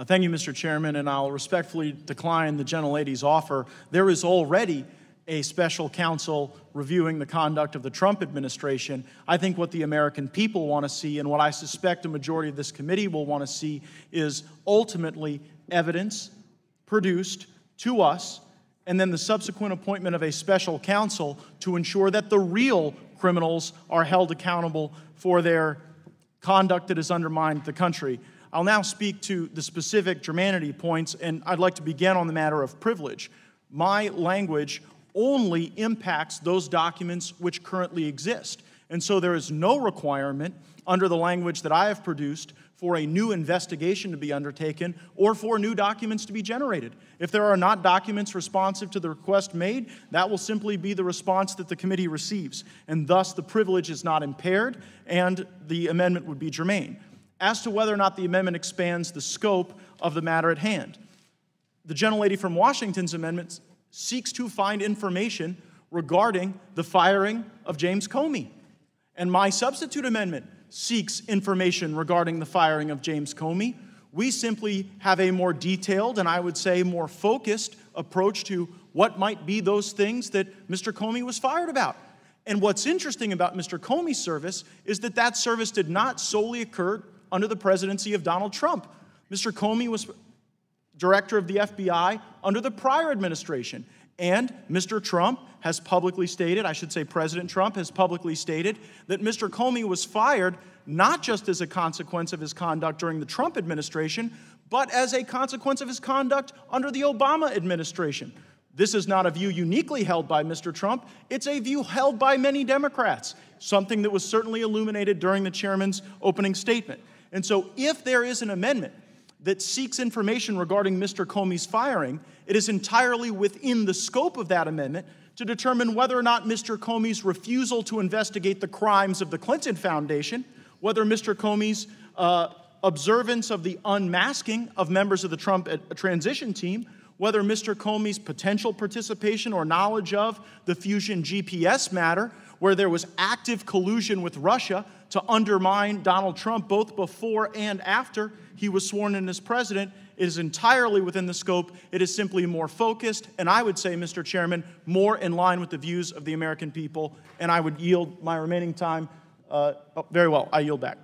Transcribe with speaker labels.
Speaker 1: Thank you, Mr. Chairman, and I'll respectfully decline the gentlelady's offer. There is already a special counsel reviewing the conduct of the Trump administration. I think what the American people want to see, and what I suspect a majority of this committee will want to see, is ultimately evidence produced to us, and then the subsequent appointment of a special counsel to ensure that the real criminals are held accountable for their conduct that has undermined the country. I'll now speak to the specific germanity points, and I'd like to begin on the matter of privilege. My language only impacts those documents which currently exist, and so there is no requirement under the language that I have produced for a new investigation to be undertaken or for new documents to be generated. If there are not documents responsive to the request made, that will simply be the response that the committee receives, and thus the privilege is not impaired and the amendment would be germane. As to whether or not the amendment expands the scope of the matter at hand, the gentlelady from Washington's amendment seeks to find information regarding the firing of James Comey, and my substitute amendment seeks information regarding the firing of James Comey. We simply have a more detailed and I would say more focused approach to what might be those things that Mr. Comey was fired about. And what's interesting about Mr. Comey's service is that that service did not solely occur under the presidency of Donald Trump. Mr. Comey was director of the FBI under the prior administration. And Mr. Trump has publicly stated, I should say President Trump has publicly stated, that Mr. Comey was fired not just as a consequence of his conduct during the Trump administration, but as a consequence of his conduct under the Obama administration. This is not a view uniquely held by Mr. Trump. It's a view held by many Democrats, something that was certainly illuminated during the chairman's opening statement. And so if there is an amendment that seeks information regarding Mr. Comey's firing, it is entirely within the scope of that amendment to determine whether or not Mr. Comey's refusal to investigate the crimes of the Clinton Foundation, whether Mr. Comey's observance of the unmasking of members of the Trump transition team, whether Mr. Comey's potential participation or knowledge of the Fusion GPS matter, where there was active collusion with Russia to undermine Donald Trump both before and after he was sworn in as president, is entirely within the scope. It is simply more focused, and I would say, Mr. Chairman, more in line with the views of the American people, and I would yield my remaining time. Very well, I yield back.